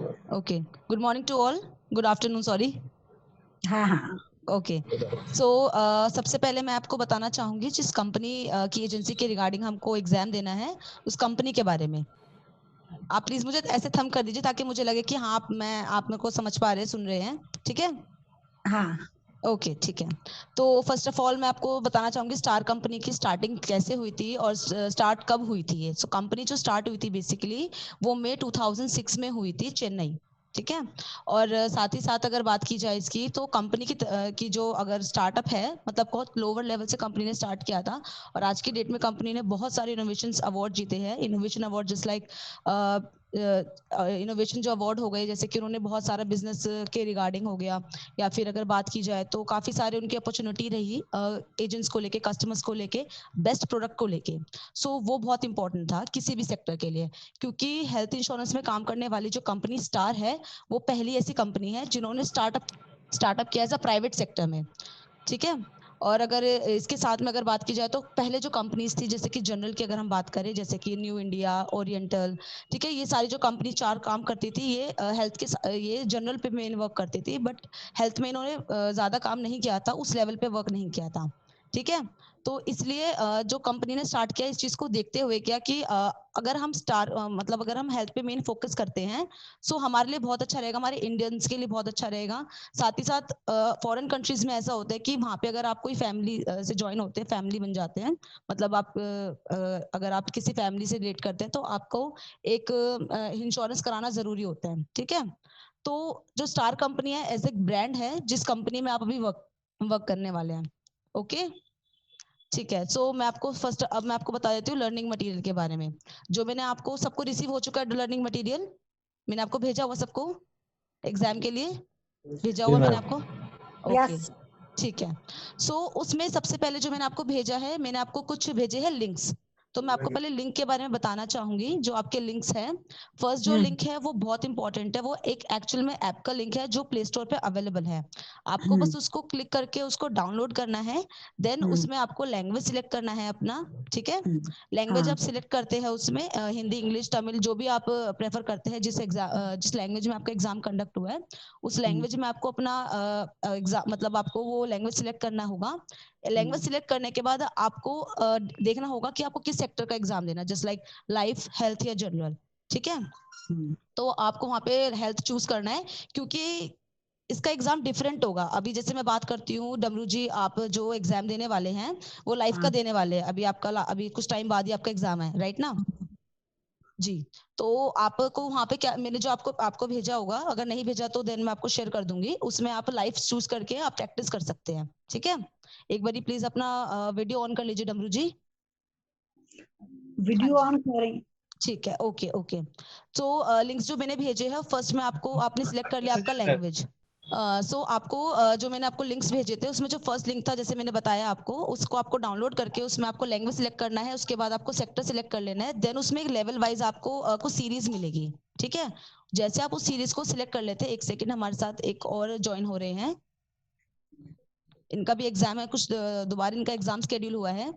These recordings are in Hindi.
Okay. Good morning to all. Good afternoon, sorry. हाँ हाँ ओके सो सबसे पहले मैं आपको बताना चाहूंगी जिस कंपनी की एजेंसी के रिगार्डिंग हमको एग्जाम देना है उस कंपनी के बारे में। आप प्लीज मुझे ऐसे थंब कर दीजिए ताकि मुझे लगे कि हाँ आप मेरे को समझ पा रहे हैं, सुन रहे हैं। ठीक है, हाँ ओके ठीक है। तो फर्स्ट ऑफ ऑल मैं आपको बताना चाहूंगी स्टार कंपनी की स्टार्टिंग कैसे हुई थी और स्टार्ट कब हुई थी। ये कंपनी जो स्टार्ट हुई थी बेसिकली वो मई 2006 में हुई थी, चेन्नई। ठीक है, और साथ ही साथ अगर बात की जाए इसकी तो कंपनी की जो अगर स्टार्टअप है मतलब बहुत लोअर लेवल से कंपनी ने स्टार्ट किया था और आज की डेट में कंपनी ने बहुत सारे इनोवेशन अवार्ड जीते हैं। Innovation award just like innovation जो अवार्ड हो गए, जैसे कि उन्होंने बहुत सारा बिजनेस के रिगार्डिंग हो गया, या फिर अगर बात की जाए तो काफ़ी सारे उनकी अपॉर्चुनिटी रही एजेंट्स को लेके, कस्टमर्स को लेके, बेस्ट प्रोडक्ट को लेके। वो बहुत इंपॉर्टेंट था किसी भी सेक्टर के लिए, क्योंकि हेल्थ इंश्योरेंस में काम करने वाली जो कंपनी स्टार है वो पहली ऐसी कंपनी है जिन्होंने स्टार्टअप किया एज अ प्राइवेट सेक्टर में। ठीक है, और अगर इसके साथ में अगर बात की जाए तो पहले जो कंपनीज थी जैसे कि जनरल की अगर हम बात करें, जैसे कि न्यू इंडिया, ओरिएंटल, ठीक है, ये सारी जो कंपनी चार काम करती थी ये ये जनरल पे मेन वर्क करती थी, बट हेल्थ में इन्होंने ज़्यादा काम नहीं किया था, उस लेवल पे वर्क नहीं किया था। ठीक है, तो इसलिए जो कंपनी ने स्टार्ट किया इस चीज़ को देखते हुए क्या कि अगर हम मतलब अगर हम हेल्थ पे मेन फोकस करते हैं सो हमारे लिए बहुत अच्छा रहेगा, हमारे इंडियंस के लिए बहुत अच्छा रहेगा। साथ ही साथ फॉरेन कंट्रीज में ऐसा होता है कि वहाँ पे अगर आप कोई फैमिली से ज्वाइन होते हैं, फैमिली बन जाते हैं, मतलब आप अगर आप किसी फैमिली से रिलेट करते हैं तो आपको एक इंश्योरेंस कराना जरूरी होता है। ठीक है, तो जो स्टार कंपनी है एज एक ब्रांड है जिस कंपनी में आप अभी वर्क करने वाले हैं। ओके, ठीक है। अब मैं आपको बता देती हूँ लर्निंग मटेरियल के बारे में। जो मैंने आपको सबको रिसीव हो चुका है लर्निंग मटेरियल, मैंने आपको भेजा हुआ सबको एग्जाम के लिए, भेजा जी हुआ मैंने मैम। आपको। ओके, यस ठीक है। उसमें सबसे पहले जो मैंने आपको भेजा है, मैंने आपको कुछ भेजे हैं लिंक्स। तो मैं आपको पहले लिंक के बारे में बताना चाहूंगी जो आपके लिंक्स हैं। फर्स्ट जो लिंक है वो बहुत इंपॉर्टेंट है, वो एक एक्चुअल में ऐप का लिंक है जो प्ले स्टोर पे अवेलेबल है। आपको बस उसको क्लिक करके उसको डाउनलोड करना है। देन उसमें आपको लैंग्वेज सिलेक्ट करना है अपना। ठीक है, लैंग्वेज हाँ आप सिलेक्ट करते हैं उसमें हिंदी, इंग्लिश, तमिल, जो भी आप प्रेफर करते हैं, जिस लैंग्वेज में आपका एग्जाम कंडक्ट हुआ है उस लैंग्वेज में आपको अपना एग्जाम मतलब आपको वो लैंग्वेज सिलेक्ट करना होगा। लैंग्वेज सिलेक्ट करने के बाद आपको देखना होगा कि आपको किस सेक्टर का एग्जाम देना, जस्ट लाइक लाइफ, हेल्थ या जनरल। ठीक है, तो आपको वहां पे हेल्थ चूज करना है, क्योंकि इसका एग्जाम डिफरेंट होगा। अभी जैसे मैं बात करती हूँ डब्ल्यू जी, आप जो एग्जाम देने वाले हैं वो लाइफ का देने वाले हैं। अभी कुछ टाइम बाद ही आपका एग्जाम है, राइट ना जी। तो आपको वहां पे क्या, मैंने जो आपको आपको भेजा होगा, अगर नहीं भेजा तो देन मैं आपको शेयर कर दूंगी, उसमें आप लाइफ चूज करके आप प्रैक्टिस कर सकते हैं। ठीक है, एक बारी प्लीज अपना वीडियो ऑन कर लीजिए डब्ल्यू जी। हाँ वीडियो जी, ऑन करें। ठीक है, ओके ओके। तो लिंक्स जो मैंने भेजे हैं, फर्स्ट में आपको आपने सिलेक्ट कर लिया आपका लैंग्वेज। आपको जो मैंने आपको लिंक्स भेजे थे उसमें जो फर्स्ट लिंक था, जैसे मैंने बताया आपको, उसको आपको डाउनलोड करके उसमें आपको लैंग्वेज सिलेक्ट करना है, उसके बाद आपको सेक्टर सिलेक्ट कर लेना है। देन उसमें एक लेवल वाइज आपको कुछ सीरीज मिलेगी। ठीक है, जैसे आप उस सीरीज को सिलेक्ट कर लेते हैं, एक सेकेंड, हमारे साथ एक और ज्वाइन हो रहे हैं, इनका भी एग्जाम है, कुछ दोबारा इनका एग्जाम शेड्यूल हुआ है।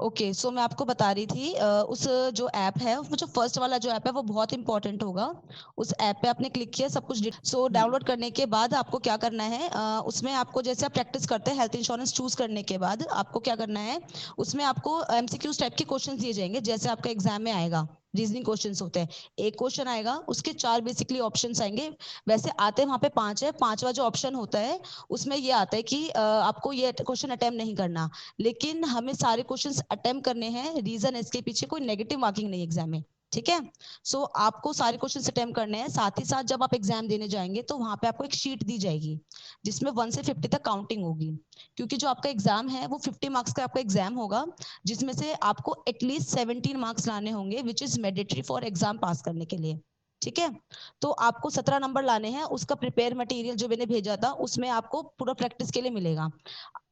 ओके, मैं आपको बता रही थी उस जो ऐप है उसमें जो फर्स्ट वाला जो ऐप है वो बहुत इंपॉर्टेंट होगा। उस ऐप पे आपने क्लिक किया, सब कुछ डाउनलोड करने के बाद आपको क्या करना है, उसमें आपको जैसे आप प्रैक्टिस करते हैं हेल्थ इंश्योरेंस चूज करने के बाद आपको क्या करना है, उसमें आपको एमसीक्यूज टाइप के क्वेश्चन दिए जाएंगे, जैसे आपका एग्जाम में आएगा रीजनिंग क्वेश्चंस होते हैं। एक क्वेश्चन आएगा, उसके चार बेसिकली ऑप्शंस आएंगे, वैसे आते वहां पे पांच है। पांचवा जो ऑप्शन होता है उसमें ये आता है कि आपको ये क्वेश्चन अटेम्प्ट नहीं करना, लेकिन हमें सारे क्वेश्चंस अटेम्प्ट करने हैं। रीजन इसके पीछे कोई नेगेटिव मार्किंग नहीं एग्जाम में। ठीक है, आपको सारे क्वेश्चन अटेम्प्ट करने हैं। साथ ही साथ जब आप एग्जाम देने जाएंगे तो वहां पे आपको एक शीट दी जाएगी जिसमें 1 से 50 तक काउंटिंग होगी, क्योंकि जो आपका एग्जाम है वो 50 मार्क्स का आपका एग्जाम होगा, जिसमें से आपको एटलीस्ट 17 मार्क्स लाने होंगे which is mandatory for exam पास करने के लिए। ठीक है, तो आपको 17 नंबर लाने हैं। उसका प्रिपेयर मटेरियल जो मैंने भेजा था उसमें आपको पूरा प्रैक्टिस के लिए मिलेगा।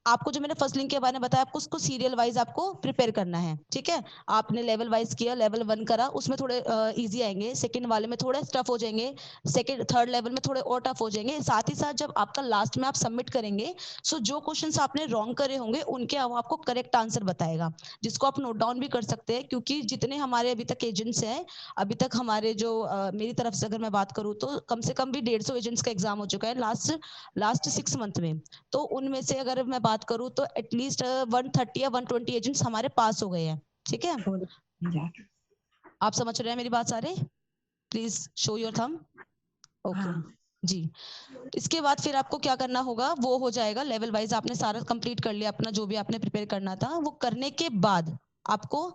आपको जो मैंने फर्स्ट लिंक के बारे में बताया, आपको उसको सीरियल वाइज आपको प्रिपेयर करना है, ठीक है। आपने लेवल वाइज किया, लेवल 1 करा, उसमें थोड़े इजी आएंगे, सेकंड वाले में थोड़े टफ हो जाएंगे, सेकंड थर्ड लेवल में थोड़े और टफ हो जाएंगे। साथ ही साथ जब आपका लास्ट में आप सबमिट करेंगे, सो जो क्वेश्चंस आपने रॉन्ग करे होंगे उनके आपको करेक्ट आंसर बताएगा, जिसको आप नोट डाउन भी कर सकते हैं। क्योंकि जितने हमारे अभी तक एजेंट्स हैं, अभी तक हमारे जो मेरी तरफ से अगर मैं बात करूँ तो कम से कम भी 150 एजेंट्स का एग्जाम हो चुका है लास्ट 6 मंथ में। तो उनमें से अगर मैं बात करूं तो एटलीस्ट 130 या 120 एजेंट्स हमारे पास हो गए हैं, ठीक है। आप समझ रहे हैं मेरी बात सारे? Please show your thumb. Okay जी। इसके बाद फिर आपको क्या करना होगा, वो हो जाएगा लेवल वाइज, आपने सारा कंप्लीट कर लिया अपना जो भी आपने प्रिपेयर करना था। वो करने के बाद आपको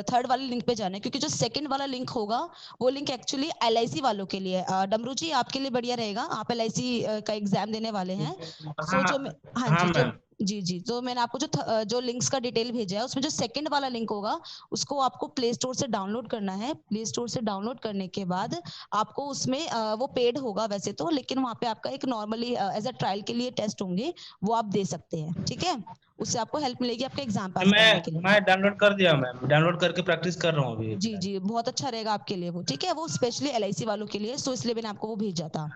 थर्ड वाले लिंक पे जाना है, क्योंकि जो सेकंड वाला लिंक होगा वो लिंक एक्चुअली एलआईसी वालों के लिए। डमरू जी आपके लिए बढ़िया रहेगा, आप एलआईसी का एग्जाम देने वाले हैं। सो जो हाँ जी, जो जी तो मैंने आपको जो लिंक्स का डिटेल भेजा है, उसमें जो सेकंड वाला लिंक होगा उसको आपको प्ले स्टोर से डाउनलोड करना है। प्ले स्टोर से डाउनलोड करने के बाद आपको उसमें वो पेड होगा वैसे तो, लेकिन वहाँ पे आपका एक नॉर्मली एज अ ट्रायल के लिए टेस्ट होंगे, वो आप दे सकते हैं, ठीक है। उससे आपको हेल्प मिलेगी आपके एग्जाम पास करने के लिए। मैं डाउनलोड कर दिया, मैम डाउनलोड करके प्रैक्टिस कर रहा हूँ अभी। जी जी, बहुत अच्छा रहेगा आपके लिए वो, ठीक है। वो स्पेशली एलआईसी वालों के लिए, सो इसलिए मैंने आपको वो भेजा था।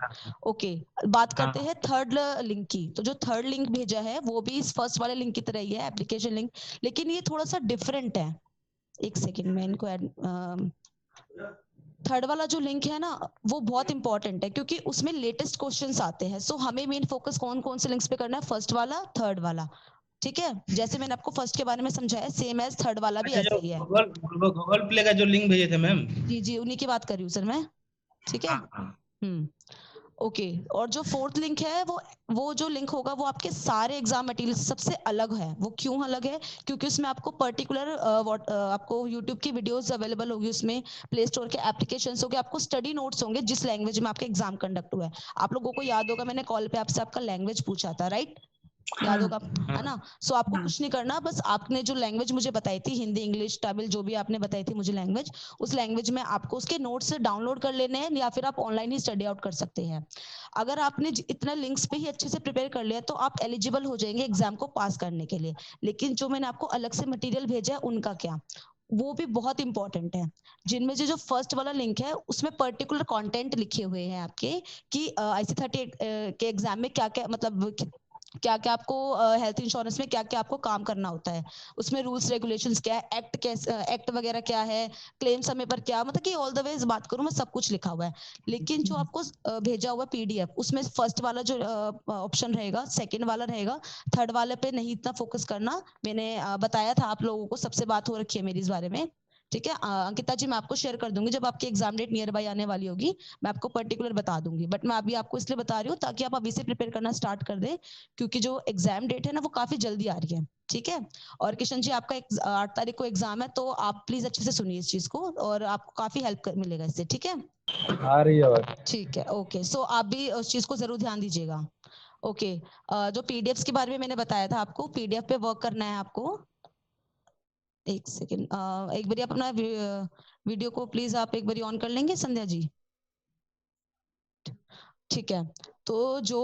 ओके, बात करते हैं थर्ड लिंक की। तो जो थर्ड लिंक भेजा है वो भी इस फर्स्ट वाले लिंक की तरह ही है, एप्लीकेशन लिंक, लेकिन ये थोड़ा सा डिफरेंट है। एक सेकेंड में इनको थर्ड वाला जो लिंक है ना, वो बहुत इंपॉर्टेंट है क्योंकि उसमें लेटेस्ट क्वेश्चंस आते हैं। सो हमें मेन फोकस कौन कौन से लिंक्स पे करना है, फर्स्ट वाला, थर्ड वाला, ठीक है। जैसे मैंने आपको फर्स्ट के बारे में समझाया, सेम एज थर्ड वाला भी ऐसे ही है। गूगल प्ले का जो लिंक भेजे थे मैम, जी जी, उन्हीं की बात कर रही हूँ सर मैं, ठीक है। ओके, और जो फोर्थ लिंक है वो जो लिंक होगा वो आपके सारे एग्जाम मटेरियल सबसे अलग है। वो क्यों अलग है? क्योंकि उसमें आपको पर्टिकुलर आपको यूट्यूब की वीडियोस अवेलेबल होगी, उसमें प्ले स्टोर के एप्लीकेशंस होंगे, आपको स्टडी नोट्स होंगे जिस लैंग्वेज में आपका एग्जाम कंडक्ट हुआ है। आप लोगों को याद होगा मैंने कॉल पे आपसे आपका लैंग्वेज पूछा था, राइट? याद होगा, है ना? सो आपको कुछ नहीं करना, बस आपने जो लैंग्वेज मुझे बताई थी, हिंदी, इंग्लिश, तमिल, जो भी आपने बताई थी मुझे लैंग्वेज, उस लैंग्वेज में आपको उसके नोट्स डाउनलोड कर लेने हैं, या फिर आप ऑनलाइन ही स्टडी आउट कर सकते हैं। अगर आपने इतना लिंक्स पे ही अच्छे से प्रिपेयर कर लिया तो आप एलिजिबल हो जाएंगे एग्जाम को पास करने के लिए। लेकिन जो मैंने आपको अलग से मटेरियल भेजा है उनका क्या, वो भी बहुत इंपॉर्टेंट है। जिनमें जो फर्स्ट वाला लिंक है उसमें पर्टिकुलर कंटेंट लिखे हुए हैं आपके, कि IC38 के एग्जाम में क्या क्या, मतलब क्या क्या आपको हेल्थ इंश्योरेंस में क्या क्या आपको काम करना होता है, उसमें रूल्स रेगुलेशंस क्या है, एक्ट वगैरह क्या है, क्लेम समय पर क्या, मतलब कि ऑल द वेज बात करूं मैं, सब कुछ लिखा हुआ है। लेकिन जो आपको भेजा हुआ PDF, उसमें फर्स्ट वाला जो ऑप्शन रहेगा, सेकंड वाला रहेगा, थर्ड वाले पे नहीं इतना फोकस करना। मैंने बताया था आप लोगों को, सबसे बात हो रखी है मेरी इस बारे में, ठीक है। अंकिता जी, मैं आपको शेयर कर दूंगी जब आपकी एग्जाम डेट नियर बाय आने वाली होगी, मैं आपको पर्टिकुलर बता दूंगी। बट मैं अभी आपको इसलिए बता रही हूँ ताकि आप अभी से प्रिपेयर करना स्टार्ट कर दे, क्योंकि जो एग्जाम डेट है ना वो काफी जल्दी आ रही है, ठीक है। और किशन जी, आपका 8 तारीख को एग्जाम है, तो आप प्लीज अच्छे से सुनिए इस चीज को, और आपको काफी हेल्प मिलेगा इससे, ठीक है। आ रही है, ठीक है, ओके। सो आप भी उस चीज को जरूर ध्यान दीजिएगा। ओके, जो पीडीएफ के बारे में मैंने बताया था आपको, पीडीएफ पे वर्क करना है आपको। एक सेकेंड, एक बार आप अपना वीडियो को प्लीज आप एक बार ऑन कर लेंगे संध्या जी, ठीक है। तो जो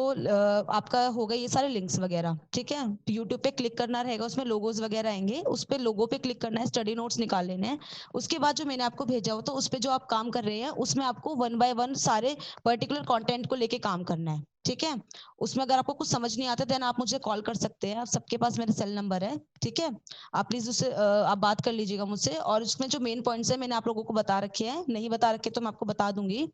आपका होगा ये सारे लिंक्स वगैरह, ठीक है। यूट्यूब पे क्लिक करना रहेगा, उसमें लोगोज वगैरह आएंगे, उस पे लोगो पे क्लिक करना है, स्टडी नोट्स निकाल लेने हैं। उसके बाद जो मैंने आपको भेजा हो तो उस पे जो आप काम कर रहे हैं उसमें आपको 1 बाय 1 सारे पर्टिकुलर कंटेंट को लेके काम करना है, ठीक है। उसमें अगर आपको कुछ समझ नहीं आता देन आप मुझे कॉल कर सकते हैं, आप सबके पास मेरा सेल नंबर है, ठीक है। आप प्लीज उससे आप बात कर लीजिएगा मुझसे। और उसमें जो मेन पॉइंट्स है मैंने आप लोगों को बता रखे हैं, नहीं बता रखे तो मैं आपको बता दूंगी।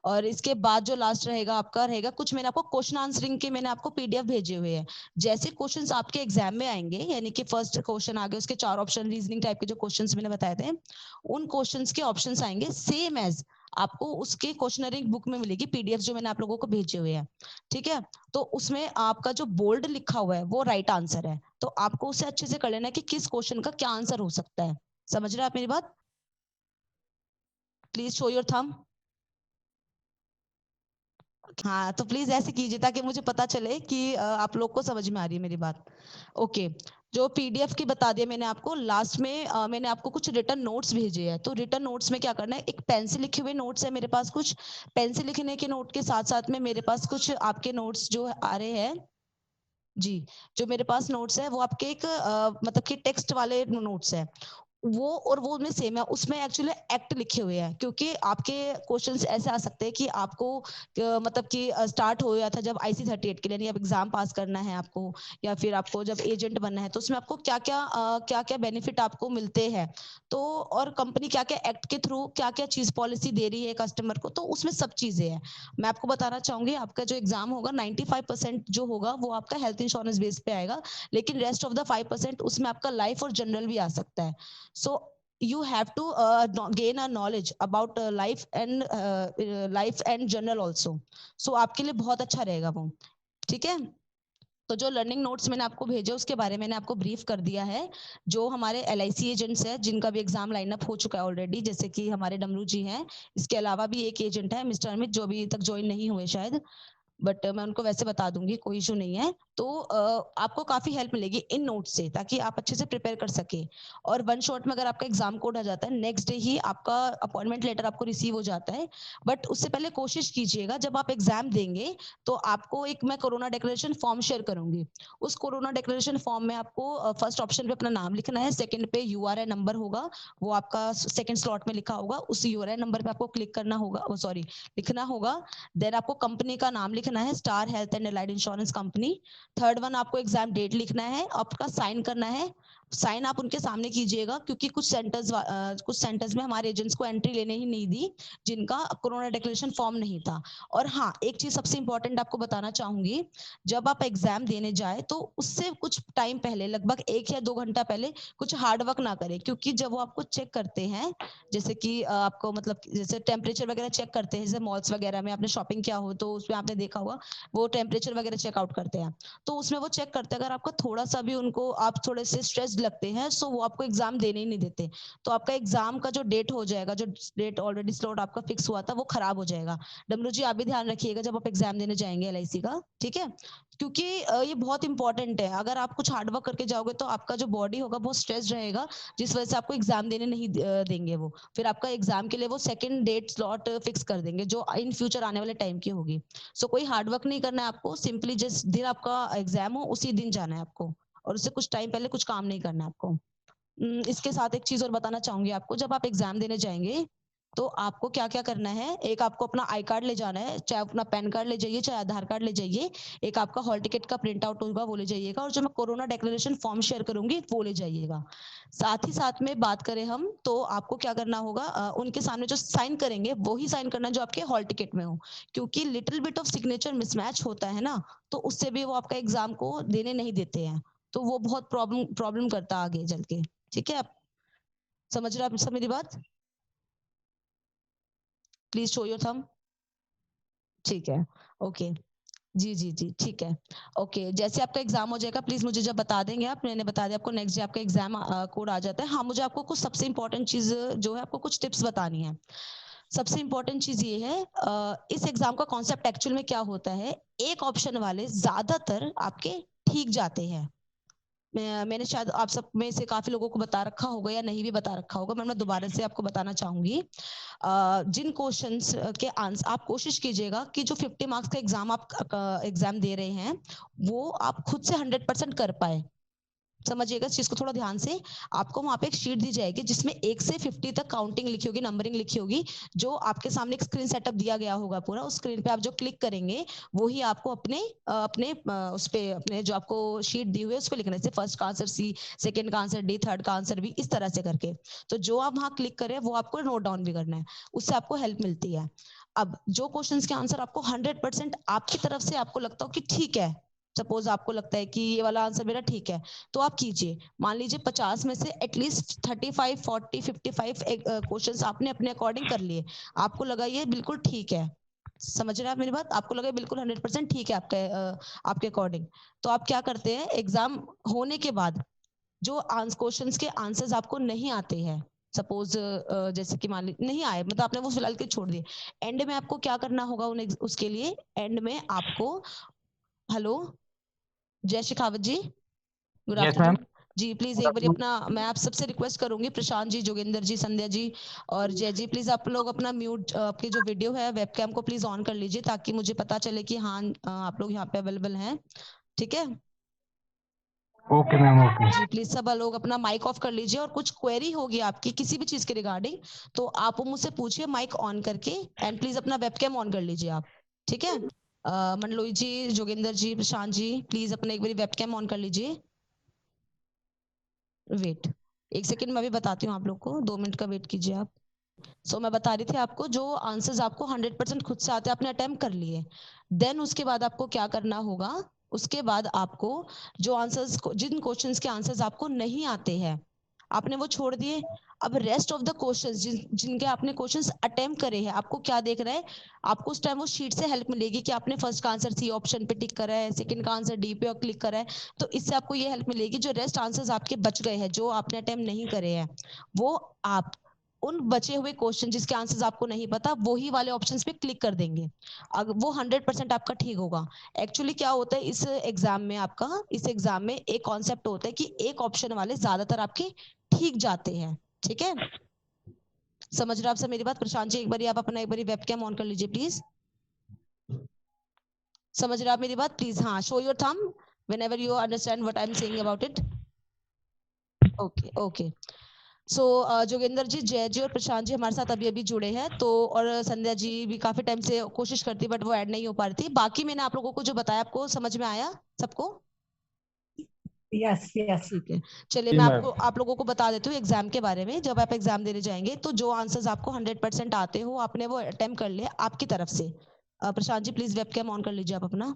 और इसके बाद जो लास्ट रहेगा आपका रहेगा कुछ, मैंने आपको क्वेश्चन आंसरिंग के मैंने आपको PDF भेजे हुए हैं। जैसे क्वेश्चंस आपके एग्जाम में आएंगे, यानी कि फर्स्ट क्वेश्चन आ गए, उसके 4 ऑप्शन, रीजनिंग टाइप के जो क्वेश्चंस मैंने बताए थे, उन क्वेश्चंस के ऑप्शंस आएंगे सेम एज आपको उसके क्वेश्चनरी बुक में मिलेगी, PDF जो मैंने आप लोगों को भेजे हुए हैं, ठीक है। तो उसमें आपका जो बोल्ड लिखा हुआ है वो राइट आंसर है, तो आपको उसे अच्छे से कर लेना है कि किस क्वेश्चन का क्या आंसर हो सकता है। समझ रहे हैं आप मेरी बात? Please show your thumb. हाँ, तो प्लीज ऐसे कीजिए ताकि मुझे पता चले कि आप लोग को समझ में आ रही है मेरी बात। ओके, जो PDF की बता दिया मैंने आपको, लास्ट में मैंने आपको कुछ रिटर्न नोट्स भेजे हैं। तो रिटर्न नोट्स में क्या करना है, एक पेन से लिखे हुए नोट्स है मेरे पास, कुछ पेन से लिखने के नोट के साथ साथ में मेरे पास कुछ आपके नोट्स जो आ रहे हैं, जी, जो मेरे पास नोट्स है वो आपके एक मतलब कि टेक्स्ट वाले नोट्स है वो, और वो में सेम है, उसमें एक्चुअली एक्ट लिखे हुए हैं, क्योंकि आपके क्वेश्चंस ऐसे आ सकते हैं कि आपको मतलब कि स्टार्ट हो गया था जब IC38 के लिए, यानी अब एग्जाम पास करना है आपको, या फिर आपको जब एजेंट बनना है, तो उसमें आपको क्या क्या बेनिफिट आपको मिलते हैं, तो और कंपनी क्या क्या एक्ट के थ्रू क्या क्या चीज पॉलिसी दे रही है कस्टमर को, तो उसमें सब चीजें हैं। मैं आपको बताना चाहूंगी, आपका जो एग्जाम होगा 95% जो होगा वो आपका हेल्थ इंश्योरेंस बेस पे आएगा, लेकिन रेस्ट ऑफ द 5% उसमें आपका लाइफ और जनरल भी आ सकता है। So you have to gain a knowledge about life and journal also. So आपके लिए बहुत अच्छा रहेगा वो, ठीक है। तो जो लर्निंग नोट्स मैंने आपको भेजे उसके बारे में मैंने आपको ब्रीफ कर दिया है। जो हमारे LIC एजेंट्स हैं जिनका भी एग्जाम लाइनअप हो चुका है ऑलरेडी, जैसे कि हमारे डमरू जी हैं, इसके अलावा भी एक एजेंट है मिस्टर अमित, जो अभी तक ज्वाइन नहीं हुए शायद, बट मैं उनको वैसे बता दूंगी, कोई इशू नहीं है। तो आपको काफी हेल्प मिलेगी इन नोट से, ताकि आप अच्छे से प्रिपेयर कर सके। और वन शॉट में अगर आपका एग्जाम कोड आ जाता है, नेक्स्ट डे ही आपका अपॉइंटमेंट लेटर आपको रिसीव हो जाता है। बट उससे पहले कोशिश कीजिएगा, जब आप एग्जाम देंगे तो आपको एक मैं कोरोना डिक्लेरेशन फॉर्म शेयर करूंगी। उस कोरोना डिक्लेरेशन फॉर्म में आपको फर्स्ट ऑप्शन पे अपना नाम लिखना है, सेकंड पे URI नंबर होगा, वो आपका सेकंड स्लॉट में लिखा होगा, उस URI नंबर पे आपको क्लिक करना होगा, सॉरी लिखना होगा। देन आपको कंपनी का नाम लिखना है, star health and allied insurance company. Third one आपको एग्जाम डेट लिखना है, आपका साइन करना है। साइन आप उनके सामने कीजिएगा, क्योंकि कुछ सेंटर्स में हमारे एजेंट्स को एंट्री लेने ही नहीं दी जिनका कोरोना डिक्लेरेशन फॉर्म नहीं था। और हाँ, एक चीज सबसे इंपॉर्टेंट आपको बताना चाहूंगी, जब आप एग्जाम देने जाए तो उससे कुछ टाइम पहले, लगभग 1 या 2 घंटा पहले कुछ हार्ड वर्क ना करें, क्योंकि जब वो आपको चेक करते हैं, जैसे कि आपको मतलब जैसे टेम्परेचर वगैरह चेक करते हैं, जैसे मॉल्स वगैरह में आपने शॉपिंग किया हो तो उसमें आपने देखा होगा वो टेम्परेचर वगैरह चेकआउट करते हैं, तो उसमें वो चेक करते हैं, अगर आपका थोड़ा सा भी उनको आप थोड़े से स्ट्रेस्ड लगते हैं, सो वो आपको एग्जाम देने ही नहीं देते। तो आपका एग्जाम का जो डेट हो जाएगा, जो डेट ऑलरेडी स्लॉट आपका फिक्स हुआ था, वो खराब हो जाएगा। डब्ल्यू जी, आप भी ध्यान रखिएगा जब आप एग्जाम देने जाएंगे LIC का, ठीक है, क्योंकि ये बहुत इंपॉर्टेंट है। अगर आप कुछ हार्डवर्क करके जाओगे तो आपका जो बॉडी होगा बहुत स्ट्रेस रहेगा, जिस वजह से आपको एग्जाम देने नहीं देंगे वो, फिर आपका एग्जाम के लिए वो सेकंड डेट स्लॉट फिक्स कर देंगे, जो इन फ्यूचर आने वाले टाइम की होगी। सो कोई हार्डवर्क नहीं करना है आपको, सिंपली जिस दिन आपका एग्जाम हो उसी दिन जाना है आपको, और उससे कुछ टाइम पहले कुछ काम नहीं करना है आपको। इसके साथ एक चीज और बताना चाहूंगी आपको, जब आप एग्जाम देने जाएंगे तो आपको क्या क्या करना है, एक आपको अपना आई कार्ड ले जाना है, चाहे अपना पैन कार्ड ले जाइए, चाहे आधार कार्ड ले जाइए, एक आपका हॉल टिकट का प्रिंट आउट होगा वो ले जाइएगा, और जो मैं कोरोना डिक्लेरेशन फॉर्म शेयर करूंगी वो ले जाइएगा। साथ ही साथ में बात करें हम, तो आपको क्या करना होगा, उनके सामने जो साइन करेंगे वो ही साइन करना जो आपके हॉल टिकट में हो, क्योंकि little bit of signature mismatch होता है ना, तो उससे भी वो आपका एग्जाम को देने नहीं देते हैं, तो वो बहुत प्रॉब्लम प्रॉब्लम करता आगे चल के, ठीक है। आप समझ रहे हैं आप सब मेरी बात? Please show your thumb. ठीक है, ओके, जी जी जी, ठीक है, ओके। जैसे आपका एग्जाम हो जाएगा प्लीज मुझे जब बता देंगे आप, मैंने बता दिया आपको, नेक्स्ट डे आपका एग्जाम कोड आ जाता है। हाँ, मुझे आपको कुछ सबसे इंपॉर्टेंट चीज जो है आपको कुछ टिप्स बतानी है। सबसे इंपॉर्टेंट चीज ये है, इस एग्जाम का कॉन्सेप्ट एक्चुअल में क्या होता है, एक ऑप्शन वाले ज्यादातर आपके ठीक जाते हैं। मैंने शायद आप सब में से काफी लोगों को बता रखा होगा या नहीं भी बता रखा होगा, मैं दोबारा से आपको बताना चाहूंगी। जिन क्वेश्चंस के आंसर आप कोशिश कीजिएगा कि जो 50 मार्क्स का एग्जाम आप एग्जाम दे रहे हैं वो आप खुद से 100% कर पाए। समझिएगा इस चीज को थोड़ा ध्यान से। आपको वहां पे एक शीट दी जाएगी जिसमें 1 से 50 तक काउंटिंग लिखी होगी, नंबरिंग लिखी होगी, जो आपके सामने एक स्क्रीन सेटअप दिया गया होगा पूरा, उस स्क्रीन पे आप जो क्लिक करेंगे वो ही आपको अपने उस पे अपने जो आपको शीट दी हुई है उस पर लिखना है, जैसे फर्स्ट का आंसर C, सेकंड का आंसर D, थर्ड का आंसर B, इस तरह से करके। तो जो आप वहां क्लिक करें वो आपको नोट डाउन भी करना है, उससे आपको हेल्प मिलती है। अब जो क्वेश्चंस के आंसर आपको 100% आपकी तरफ से आपको लगता हो कि ठीक है, सपोज आपको लगता है कि ये वाला आंसर मेरा ठीक है, तो आप कीजिए। मान लीजिए 50 में से एटलीस्ट 35, 40, 55 क्वेश्चंस आपने अपने अकॉर्डिंग कर लिए, आपको लगा ये बिल्कुल ठीक है, समझ रहे हैं आप मेरी बात, आपको लगा बिल्कुल 100% ठीक है आपके अकॉर्डिंग, तो आप क्या करते हैं, एग्जाम होने के बाद जो क्वेश्चंस के आंसर्स आपको नहीं आते हैं, सपोज जैसे कि मान लीजिए नहीं आए, मतलब आपने वो फिलहाल के छोड़ दिए, एंड में आपको क्या करना होगा उसके लिए, एंड में आपको, hello Jay Shekhawat ji, good yes ma'am. Afternoon जी, प्लीज एक बार अपना, मैं आप सबसे रिक्वेस्ट करूंगी, प्रशांत जी, जोगेंद्र जी, संध्या जी और जय जी, प्लीज आप लोग अपना म्यूट, आपकी जो वीडियो है वेबकैम को प्लीज ऑन कर लीजिए, ताकि मुझे पता चले कि हाँ आप लोग यहाँ पे अवेलेबल हैं, ठीक है। Okay ma'am, okay. जी प्लीज सब लोग अपना माइक ऑफ कर लीजिए, और कुछ क्वेरी होगी आपकी किसी भी चीज के रिगार्डिंग तो आप मुझसे पूछिए माइक ऑन करके, एंड प्लीज अपना वेबकैम ऑन कर लीजिए आप, ठीक है। मनलोई जी, जोगिंदर जी, प्रशांत जी, प्लीज अपना एक बार वेबकैम ऑन कर लीजिए। वेट 1 सेकंड, मैं भी बताती हूँ आप लोग को, 2 मिनट का वेट कीजिए आप। मैं बता रही थी आपको, जो आंसर्स आपको 100% खुद से आते हैं आपने अटेम्प्ट कर लिए, देन उसके बाद आपको क्या करना होगा, उसके बाद आपको जो आंसर्स, जिन क्वेश्चंस के आंसर्स आपको नहीं आते हैं आपने वो छोड़ दिए। अब रेस्ट ऑफ द क्वेश्चंस जिनके आपने क्वेश्चंस अटेम्प्ट करे हैं, आपको क्या देखना है, आपको उस टाइम वो शीट से हेल्प मिलेगी कि आपने फर्स्ट का आंसर सी ऑप्शन पे टिक करा है, सेकंड का आंसर डी पे क्लिक करा है, तो इससे आपको ये हेल्प मिलेगी जो रेस्ट आंसर्स आपके बच गए हैं, जो आपने अटेम्प्ट नहीं करे हैं, वो आप उन बचे हुए क्वेश्चन जिसके आंसर्स आपको नहीं पता वही वाले ऑप्शंस पे क्लिक कर देंगे, अगर वो 100% आपका ठीक होगा। एक्चुअली क्या होता है इस एग्जाम में, आपका इस एग्जाम में एक कॉन्सेप्ट होता है कि एक ऑप्शन वाले ज्यादातर आपके ठीक जाते हैं, ठीक है। समझ रहे हो आप सब मेरी बात? प्रशांत जी, एक बार आप अपना एक बार वेबकैम ऑन कर लीजिए प्लीज। समझ रहे हो आप मेरी बात? प्लीज हाँ, show your thumb whenever you understand what I'm saying about it. Okay okay. Jogendra ji, Jay ji और प्रशांत जी हमारे साथ अभी अभी जुड़े हैं, तो और संध्या जी भी काफी टाइम से कोशिश करती बट वो ऐड नहीं हो पा रही थी। बाकी मैंने आप लोगों को जो बताया आपको समझ में आया सबको? Yes yes. ठीक है, चलिए मैं आपको आप लोगों को बता देती हूँ एग्जाम के बारे में। जब आप एग्जाम देने जाएंगे तो जो आंसर्स आपको 100% आते हो आपने वो अटेम्प्ट कर लिया आपकी तरफ से। Prashant ji please webcam on कर लीजिए आप अपना।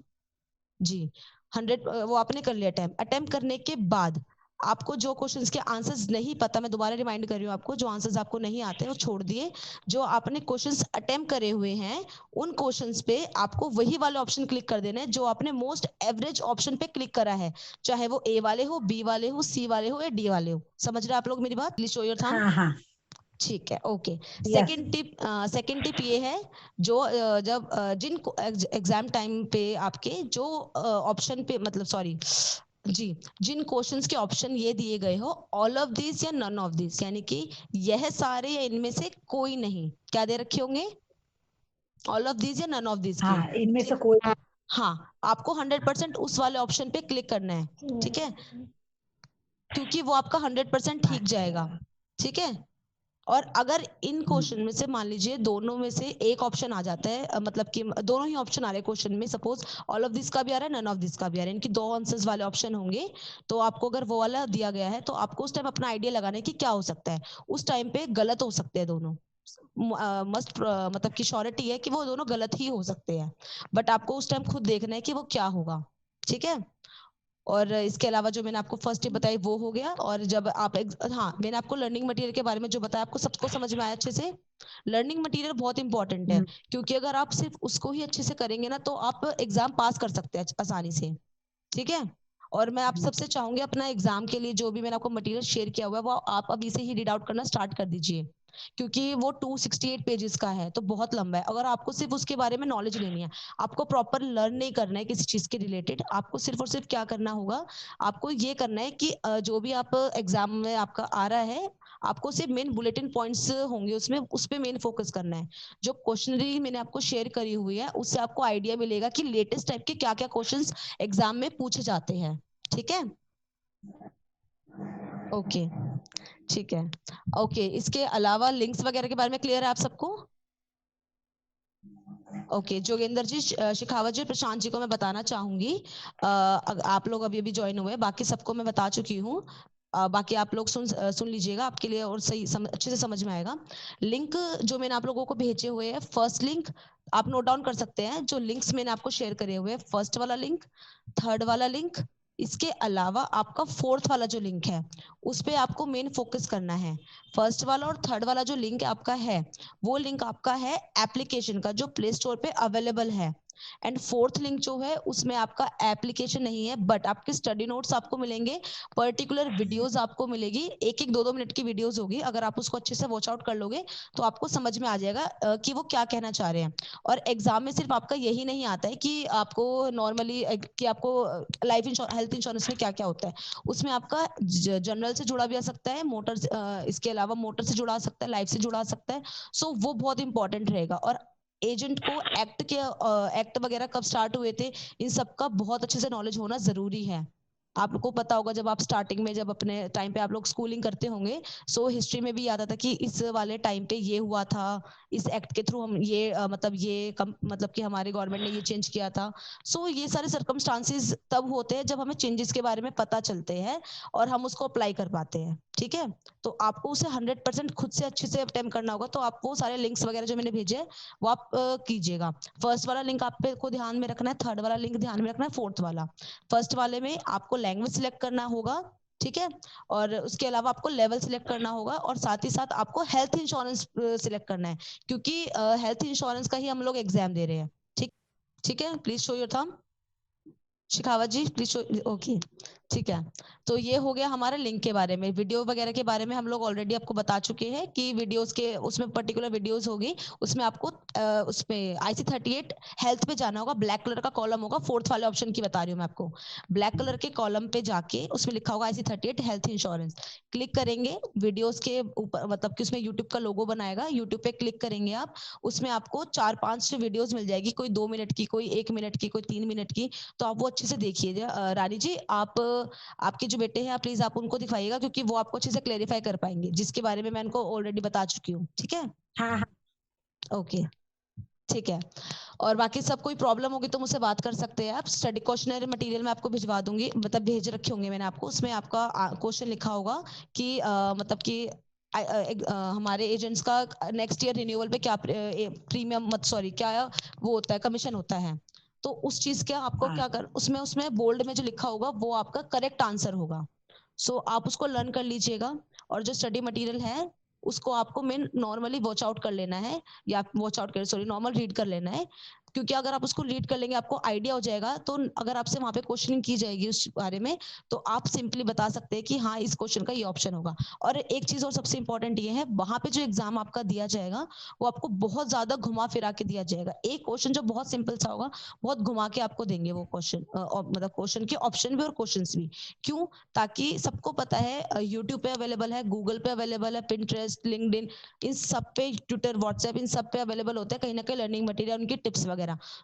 जी 100 वो आपने कर लिया अटेम्प्ट। अटेम्प्ट करने के बाद आपको जो क्वेश्चंस के आंसर्स नहीं पता, मैं दोबारा रिमाइंड कर रही हूँ आपको, जो आंसर्स आपको नहीं आते वो छोड़ दिए, जो आपने क्वेश्चंस अटेम्प्ट करे हुए हैं उन क्वेश्चंस पे आपको वही वाले ऑप्शन क्लिक कर देने हैं जो आपने मोस्ट एवरेज ऑप्शन पे क्लिक करा है, चाहे वो ए वाले हो, बी वाले हो, सी वाले हो या डी वाले हो। समझ रहे हैं आप लोग मेरी बात? Please show your thumb. हाँ हाँ। ठीक है, ओके। यस। सेकंड टिप ये है, जो जब जिन एग्जाम टाइम पे आपके जो ऑप्शन पे, मतलब सॉरी जी, जिन क्वेश्चंस के ऑप्शन ये दिए गए हो, ऑल ऑफ दिस या नन ऑफ दिस, यानी कि यह सारे या इनमें से कोई नहीं, क्या दे रखे होंगे? ऑल ऑफ दिस या नन ऑफ दिस हाँ, के। इनमें से कोई। हाँ, आपको 100% उस वाले ऑप्शन पे क्लिक करना है, ठीक है, क्योंकि वो आपका 100% ठीक जाएगा, ठीक है। और अगर इन क्वेश्चन में से मान लीजिए दोनों में से एक ऑप्शन आ जाता है, मतलब कि दोनों ही ऑप्शन आ रहे हैं क्वेश्चन में, सपोज ऑल ऑफ दिस का भी आ रहा है, नन ऑफ दिस का भी आ रहा है, इनकी 2 आंसर्स वाले ऑप्शन होंगे, तो आपको अगर वो वाला दिया गया है तो आपको उस टाइम अपना आइडिया लगाना है कि क्या हो सकता है। उस टाइम पे गलत हो सकते हैं दोनों, मस्ट मतलब की श्योरिटी है कि वो दोनों गलत ही हो सकते हैं, बट आपको उस टाइम खुद देखना है कि वो क्या होगा, ठीक है। और इसके अलावा जो मैंने आपको फर्स्ट टिप बताई वो हो गया। और जब आप हाँ, मैंने आपको लर्निंग मटेरियल के बारे में जो बताया आपको सबको समझ में आया अच्छे से? लर्निंग मटेरियल बहुत इंपॉर्टेंट है, क्योंकि अगर आप सिर्फ उसको ही अच्छे से करेंगे ना तो आप एग्जाम पास कर सकते हैं आसानी से, ठीक है। और मैं आप सबसे चाहूंगी अपना एग्जाम के लिए जो भी मैंने आपको मटेरियल शेयर किया हुआ है वो आप अभी से ही रीड आउट करना स्टार्ट कर दीजिए, क्योंकि वो 268 पेजेस का है तो बहुत लंबा है। अगर आपको सिर्फ उसके बारे में नॉलेज लेनी है, आपको प्रॉपर लर्न नहीं करना है किसी चीज के रिलेटेड, आपको सिर्फ और सिर्फ क्या करना होगा, आपको ये करना है कि जो भी आप एग्जाम में आपका आ रहा है, आपको सिर्फ मेन बुलेटिन पॉइंट्स होंगे उसमें, उस पर मेन फोकस करना है। जो क्वेश्चनरी मैंने आपको शेयर करी हुई है उससे आपको आइडिया मिलेगा कि लेटेस्ट टाइप के क्या क्या क्वेश्चंस एग्जाम में पूछे जाते हैं, ठीक है। ओके, ठीक है, ओके। इसके अलावा लिंक्स वगैरह के बारे में क्लियर है आप सबको? ओके, जोगेंद्र जी, शिखावत जी, प्रशांत जी को मैं बताना चाहूंगी, आप लोग अभी अभी ज्वाइन हुए, बाकी सबको मैं बता चुकी हूँ, बाकी आप लोग सुन लीजिएगा, आपके लिए और सही अच्छे से समझ में आएगा। लिंक जो मैंने आप लोगों को भेजे हुए हैं, फर्स्ट लिंक आप नोट डाउन कर सकते हैं, जो लिंक्स मैंने आपको शेयर करे हुए हैं, फर्स्ट वाला लिंक, थर्ड वाला लिंक, इसके अलावा आपका फोर्थ वाला जो लिंक है उस पे आपको मेन फोकस करना है। फर्स्ट वाला और थर्ड वाला जो लिंक आपका है वो लिंक आपका है एप्लीकेशन का, जो प्ले स्टोर पे अवेलेबल है। एंड फोर्थ लिंक जो है उसमें आपका एप्लीकेशन नहीं है, बट आपके स्टडी नोट्स आपको मिलेंगे, पर्टिकुलर वीडियोस आपको मिलेगी, 1-1 2-2 मिनट की वीडियोस होगी, अगर आप उसको अच्छे से वॉच आउट कर लोगे तो आपको समझ में आ जाएगा कि वो क्या कहना चाह रहे हैं। और एग्जाम में सिर्फ आपका यही नहीं आता है कि आपको नॉर्मली कि आपको लाइफ हेल्थ इंश्योरेंस में क्या क्या होता है, उसमें आपका जनरल से जुड़ा भी आ सकता है, मोटर इसके अलावा मोटर से जुड़ा आ सकता है, लाइफ से जुड़ा आ सकता है, सो वो बहुत इंपॉर्टेंट रहेगा। और एजेंट को एक्ट वगैरह कब स्टार्ट हुए थे, इन सब का बहुत अच्छे से नॉलेज होना जरूरी है। आपको पता होगा जब आप स्टार्टिंग में जब अपने टाइम पे आप लोग स्कूलिंग करते होंगे, सो हिस्ट्री में भी आता था कि इस वाले टाइम पे ये हुआ था, इस एक्ट के थ्रू हम ये मतलब ये मतलब कि हमारे गवर्नमेंट ने ये चेंज किया था। सो ये सारे सर्कमस्टांसिस तब होते हैं जब हमें चेंजेस के बारे में पता चलते हैं और हम उसको अप्लाई कर पाते हैं। ठीक है, तो आपको उसे 100% खुद से अच्छे से अटेम्प्ट करना होगा। तो आप वो सारे लिंक्स वगैरह जो मैंने भेजे वो आप कीजिएगा। फर्स्ट वाला लिंक आपको ध्यान में रखना है, थर्ड वाला लिंक ध्यान में रखना है, फोर्थ वाला। फर्स्ट वाले में आपको लैंग्वेज सिलेक्ट करना होगा, ठीक है, और उसके अलावा आपको लेवल सिलेक्ट करना होगा, और साथ ही साथ आपको हेल्थ इंश्योरेंस सिलेक्ट करना है, क्योंकि हेल्थ इंश्योरेंस का ही हम लोग एग्जाम दे रहे हैं। ठीक ठीक है, please show your thumb. Shekhawat ji please show, okay, ठीक है। तो ये हो गया हमारे लिंक के बारे में। वीडियो वगैरह के बारे में हम लोग ऑलरेडी आपको बता चुके हैं कि वीडियोस के उसमें पर्टिकुलर वीडियोस होगी, उसमें आपको उसमें IC38 हेल्थ पे जाना होगा। ब्लैक कलर का कॉलम होगा, फोर्थ वाले ऑप्शन की बता रही हूँ मैं आपको। ब्लैक कलर के कॉलम पे जाके उसमें लिखा होगा IC38 हेल्थ इंश्योरेंस, क्लिक करेंगे वीडियोस के ऊपर, मतलब कि उसमें यूट्यूब का लोगो बनाएगा, यूट्यूब पे क्लिक करेंगे आप, उसमें आपको 4-5 वीडियोस मिल जाएगी, कोई 2 मिनट की, कोई 1 मिनट की, कोई 3 मिनट की। तो आप वो अच्छे से देखिए। रानी जी, आप आपके जो बेटे हैं प्लीज आप उनको दिखाइएगा, क्योंकि वो आपको अच्छे से क्लेरिफाई कर पाएंगे, जिसके बारे में मैं उनको ऑलरेडी बता चुकी हूँ। ठीक है, हाँ हाँ ओके, ठीक है। और बाकी सब कोई प्रॉब्लम होगी तो मुझसे बात कर सकते हैं आप। स्टडी क्वेश्चनरी मटेरियल मैं आपको भिजवा दूंगी, मतलब भेज रखे होंगे मैंने आपको, उसमें आपका क्वेश्चन लिखा होगा कि मतलब कि हमारे एजेंट्स का नेक्स्ट ईयर रिन्यूअल पे क्या प्रीमियम, मत सॉरी, क्या वो होता है, कमीशन होता है। तो उस चीज का आपको हाँ क्या कर, उसमें बोल्ड में जो लिखा होगा वो आपका करेक्ट आंसर होगा। सो आप उसको लर्न कर लीजिएगा। और जो स्टडी मटेरियल है उसको आपको मेन नॉर्मली वॉच आउट कर लेना है, या वॉच आउट कर, सॉरी, नॉर्मल रीड कर लेना है, क्योंकि अगर आप उसको रीड कर लेंगे आपको आइडिया हो जाएगा। तो अगर आपसे वहां पे क्वेश्चनिंग की जाएगी उस बारे में, तो आप सिंपली बता सकते हैं कि हाँ इस क्वेश्चन का ये ऑप्शन होगा। और एक चीज और सबसे इंपॉर्टेंट ये है, वहां पे जो एग्जाम आपका दिया जाएगा वो आपको बहुत ज्यादा घुमा फिरा के दिया जाएगा। एक क्वेश्चन जो बहुत सिंपल सा होगा, बहुत घुमा के आपको देंगे वो क्वेश्चन, मतलब क्वेश्चन के ऑप्शन भी और क्वेश्चन भी। क्यों? ताकि सबको पता है यूट्यूब पे अवेलेबल है, गूगल पे अवेलेबल है, पिंटरेस्ट, लिंक्डइन, इन सब पे, ट्विटर, व्हाट्सएप, इन सब पे अवेलेबल होता है कहीं ना कहीं लर्निंग मटेरियल, उनकी टिप्स वगैरह।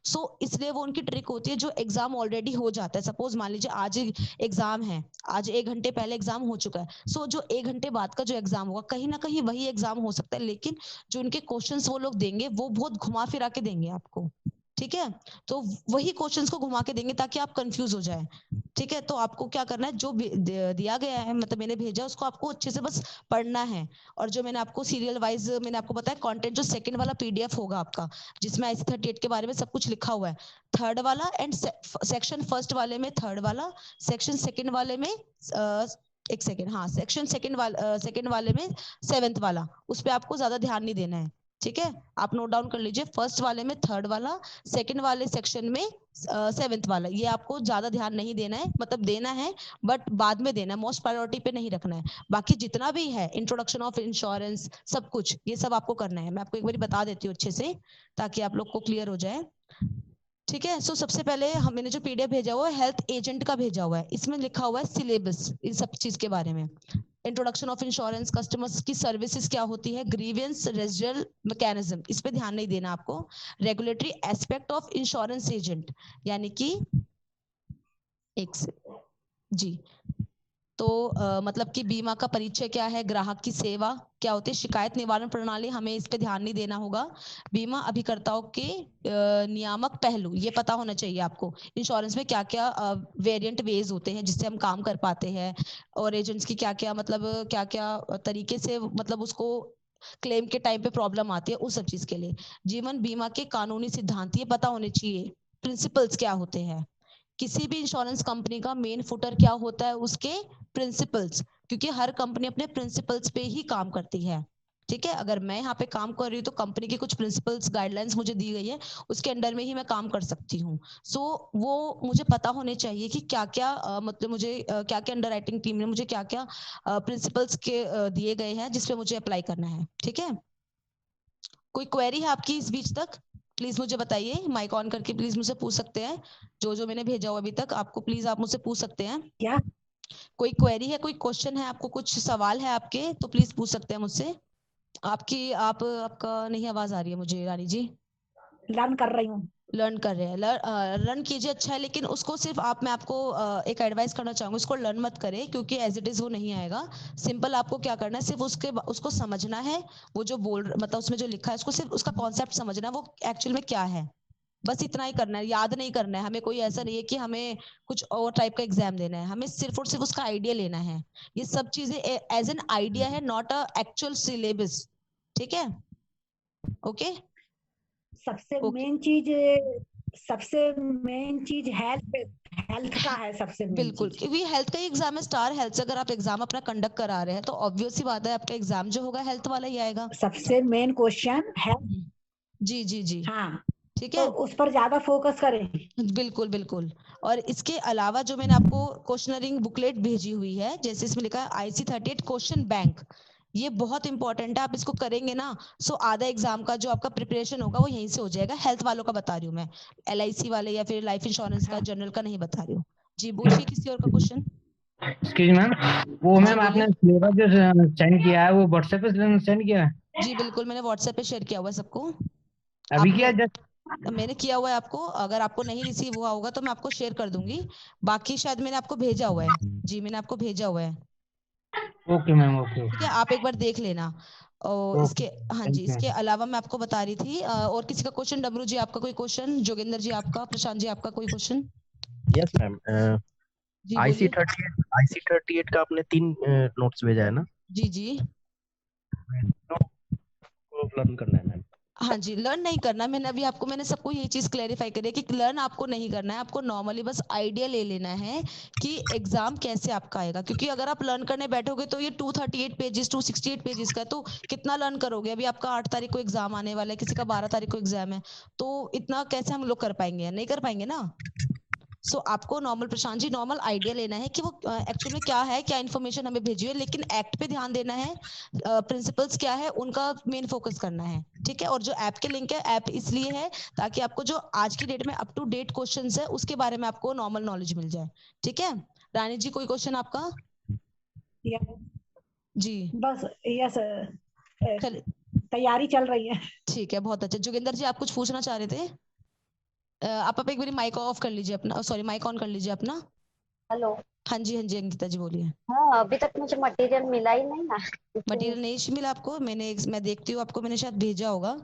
सो इसलिए वो उनकी ट्रिक होती है, जो एग्जाम ऑलरेडी हो जाता है। सपोज मान लीजिए आज एग्जाम है, आज 1 घंटे पहले एग्जाम हो चुका है, सो जो 1 घंटे बाद का जो एग्जाम होगा कहीं ना कहीं वही एग्जाम हो सकता है, लेकिन जो उनके क्वेश्चंस वो लोग देंगे वो बहुत घुमा फिरा के देंगे आपको। ठीक है, तो वही क्वेश्चंस को घुमा के देंगे ताकि आप कंफ्यूज हो जाए। ठीक है, तो आपको क्या करना है, जो दिया गया है, मतलब मैंने भेजा, उसको आपको अच्छे से बस पढ़ना है। और जो मैंने आपको सीरियल वाइज मैंने आपको बताया कंटेंट, जो सेकंड वाला PDF होगा आपका, जिसमें IC38 के बारे में सब कुछ लिखा हुआ है, थर्ड वाला एंड सेक्शन फर्स्ट वाले में थर्ड वाला, सेक्शन सेकंड वाले में एक सेकंड, हाँ, सेक्शन सेकंड वाले में 7th वाला, उस पर आपको ज्यादा ध्यान नहीं देना है। ठीक है, आप नोट डाउन कर लीजिए, फर्स्ट वाले में थर्ड वाला, सेकंड वाले सेक्शन में 7th वाला, ये आपको ज्यादा ध्यान नहीं देना है, मतलब देना है बट बाद में देना है, मोस्ट प्रायोरिटी पे नहीं रखना है। बाकी जितना भी है, इंट्रोडक्शन ऑफ इंश्योरेंस, सब कुछ ये सब आपको करना है। मैं आपको एक बार बता देती हूँ अच्छे से, ताकि आप लोग को क्लियर हो जाए। ठीक है, सो सबसे पहले मैंने जो PDF भेजा हुआ है हेल्थ एजेंट का भेजा हुआ है, इसमें लिखा हुआ है सिलेबस, इस सब चीज के बारे में। इंट्रोडक्शन ऑफ इंश्योरेंस, कस्टमर्स की सर्विसेज क्या होती है, ग्रीवियंस रेजिडल मैकेनिज्म, इस पे ध्यान नहीं देना आपको। Regulatory aspect of insurance agent, यानी कि एक से जी, तो मतलब कि बीमा का परिचय क्या है, ग्राहक की सेवा क्या होती है, शिकायत निवारण प्रणाली, हमें इस पे ध्यान नहीं देना होगा। बीमा अभिकर्ताओं के नियामक पहलू, ये पता होना चाहिए आपको। इंश्योरेंस में क्या क्या वेरिएंट वेज होते हैं जिससे हम काम कर पाते हैं, और एजेंट्स की क्या क्या, मतलब क्या क्या तरीके से, मतलब उसको क्लेम के टाइम पे प्रॉब्लम आती है, उस सब चीज के लिए। जीवन बीमा के कानूनी सिद्धांत ये पता होने चाहिए। प्रिंसिपल्स क्या होते हैं, किसी भी इंश्योरेंस कंपनी का मेन फुटर क्या होता है, उसके प्रिंसिपल्स, क्योंकि हर कंपनी अपने प्रिंसिपल्स पे ही काम करती है। ठीक है, अगर मैं यहाँ पे काम कर रही हूँ तो कंपनी की कुछ प्रिंसिपल्स गाइडलाइंस मुझे दी गई है, उसके अंडर में ही मैं काम कर सकती हूँ। सो वो मुझे पता होने चाहिए कि क्या क्या मतलब मुझे क्या क्या अंडर राइटिंग टीम ने मुझे क्या क्या प्रिंसिपल्स के दिए गए हैं जिसपे मुझे अप्लाई करना है। ठीक है, कोई क्वेरी है आपकी इस बीच तक, प्लीज मुझे बताइए, माइक ऑन करके प्लीज मुझसे पूछ सकते हैं। जो मैंने भेजा हुआ अभी तक आपको, प्लीज आप मुझसे पूछ सकते हैं। क्या कोई क्वेरी है, कोई क्वेश्चन है आपको, कुछ सवाल है आपके, तो प्लीज पूछ सकते हैं मुझसे। आपका नहीं आवाज आ रही है मुझे रानी जी। लर्न कर रही हूँ। लर्न कर रहे हैं, लर्न कीजिए, अच्छा है, लेकिन उसको सिर्फ मैं आपको एक एडवाइस करना चाहूंगी, उसको लर्न मत करें क्योंकि एज इट इज वो नहीं आएगा। सिंपल आपको क्या करना है, सिर्फ उसको समझना है, वो जो मतलब उसमें जो लिखा है उसको सिर्फ उसका कॉन्सेप्ट समझना है, वो एक्चुअल में क्या है, बस इतना ही करना है, याद नहीं करना है हमें। कोई ऐसा नहीं है कि हमें कुछ और टाइप का एग्जाम देना है, हमें सिर्फ और सिर्फ उसका आइडिया लेना है। ये सब चीजें एज एन आइडिया है, नॉट अ एक्चुअल सिलेबस। ठीक है, ओके। सबसे ओके, मेन चीज हेल्थ हेल्थ का है, सबसे मेन बिल्कुल, चीज। क्योंकि हेल्थ का ही एग्जाम है, स्टार हेल्थ से अगर आप एग्जाम अपना कंडक्ट करा रहे हैं तो ऑब्वियस सी बात है आपका एग्जाम जो होगा हेल्थ वाला ही आएगा। सबसे मेन क्वेश्चन है। जी जी जी, हाँ, ठीक तो है, उस पर ज्यादा फोकस करें। बिल्कुल बिल्कुल। और इसके अलावा जो मैंने आपको क्वेश्चनरिंग बुकलेट भेजी हुई है, जैसे इसमें लिखा है IC38 क्वेश्चन बैंक, ये बहुत इंपॉर्टेंट है, आप इसको करेंगे ना सो आधा एग्जाम का जो आपका प्रिपरेशन होगा वो यहीं से हो जाएगा। हेल्थ वालों का बता रही हूँ मैं, LIC वाले या फिर लाइफ इंश्योरेंस का, हाँ, जनरल का नहीं बता रही हूँ। जी बोलिए, किसी और का क्वेश्चन। एक्सक्यूज मैम, वो जी मैम आपने बोलिए। सिलेबस जो सेंड किया है वो व्हाट्सएप पे सेंड किया है? जी बिल्कुल, मैंने व्हाट्सएप पे शेयर किया हुआ है सबको। अभी आपने, किया जस्ट? मैंने किया हुआ है आपको, अगर आपको नहीं रिसीव हुआ होगा तो मैं आपको शेयर कर दूंगी, बाकी शायद मैंने आपको भेजा हुआ है। जी मैंने आपको भेजा हुआ है, ओके मैम, ओके ठीक है, आप एक बार देख लेना। और ओके, इसके, हाँ जी, थैंक यू। इसके अलावा मैं आपको बता रही थी, और किसी का क्वेश्चन, डमरू जी आपका कोई क्वेश्चन, जोगिंदर जी आपका, प्रशांत जी आपका कोई क्वेश्चन। यस मैम, जी आईसी बोलिए। 38 का आपने 3 नोट्स भेजा है ना? जी जी, तो लर्न करना है मैम। हाँ जी, लर्न नहीं करना, मैंने सबको ये चीज क्लेरिफाई करी है कि लर्न आपको नहीं करना है, आपको नॉर्मली बस आइडिया ले लेना है कि एग्जाम कैसे आपका आएगा, क्योंकि अगर आप लर्न करने बैठोगे तो ये 238 पेजेस 268 पेजेस का है, तो कितना लर्न करोगे। अभी आपका 8 तारीख को एग्जाम आने वाला है, किसी का 12 तारीख को एग्जाम है, तो इतना कैसे हम लोग कर पाएंगे, नहीं कर पाएंगे ना। सो आपको normal, Prashant ji, normal idea लेना है कि वो एक्चुअल में क्या है, क्या इन्फॉर्मेशन हमें भेजी है, लेकिन एक्ट पे ध्यान देना है, प्रिंसिपल्स क्या है उनका मेन फोकस करना है, ठीक है। और जो ऐप के लिंक है, ऐप इसलिए है ताकि आपको जो आज की डेट में अप टू डेट क्वेश्चंस है उसके बारे में आपको नॉर्मल नॉलेज मिल जाए, ठीक है। रानी जी कोई क्वेश्चन आपका। जी बस यस, चल, तैयारी चल रही है। ठीक है, बहुत अच्छा। जोगिंदर जी आप कुछ पूछना चाह रहे थे, आप एक बारी माइक ऑफ कर लीजिए अपना, सॉरी माइक ऑन कर लीजिए अपना। हेलो। हाँ जी, हाँ जी, अंकिता जी बोलिए। हाँ, अभी तक मुझे मटेरियल मिला ही नहीं ना। मटेरियल नहीं मिला आपको, मैं देखती हूँ आपको, मैंने शायद भेजा होगा,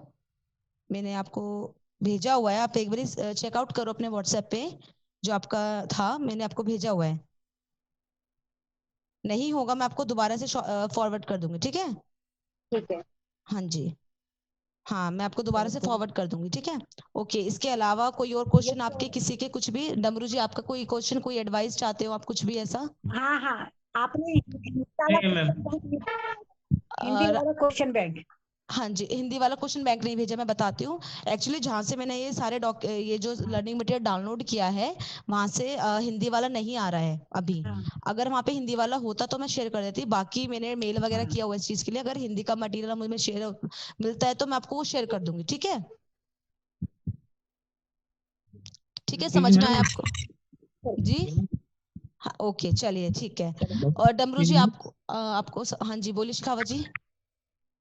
मैंने आपको भेजा हुआ है, आप एक बार चेकआउट करो अपने व्हाट्सएप पे, जो आपका था मैंने आपको भेजा हुआ है। नहीं होगा मैं आपको दोबारा से फॉरवर्ड कर दूंगी, ठीक है। ठीक है। हाँ जी, हाँ मैं आपको दोबारा से फॉरवर्ड कर दूंगी, ठीक है। ओके, इसके अलावा कोई और क्वेश्चन आपके, किसी के, कुछ भी, डमरू जी आपका कोई क्वेश्चन, कोई एडवाइस चाहते हो आप, कुछ भी ऐसा। हाँ हाँ, आपने नहीं मैम। हिंदी और वाला क्वेश्चन बैंक। हाँ जी, हिंदी वाला क्वेश्चन बैंक नहीं भेजा, मैं बताती हूँ। एक्चुअली जहाँ से मैंने ये सारे ये जो लर्निंग मटेरियल डाउनलोड किया है, वहां से हिंदी वाला नहीं आ रहा है अभी। हाँ, अगर वहां पे हिंदी वाला होता तो मैं शेयर कर देती, बाकी मैंने मेल वगैरह किया हुआ इस चीज के लिए, अगर हिंदी का मटेरियल मुझे शेयर मिलता है तो मैं आपको वो शेयर कर दूंगी, ठीक है। ठीक है, समझ में आया आपको जी। हाँ ओके, चलिए ठीक है। और डमरू जी आपको हाँ जी बोलिए शिखावत जी।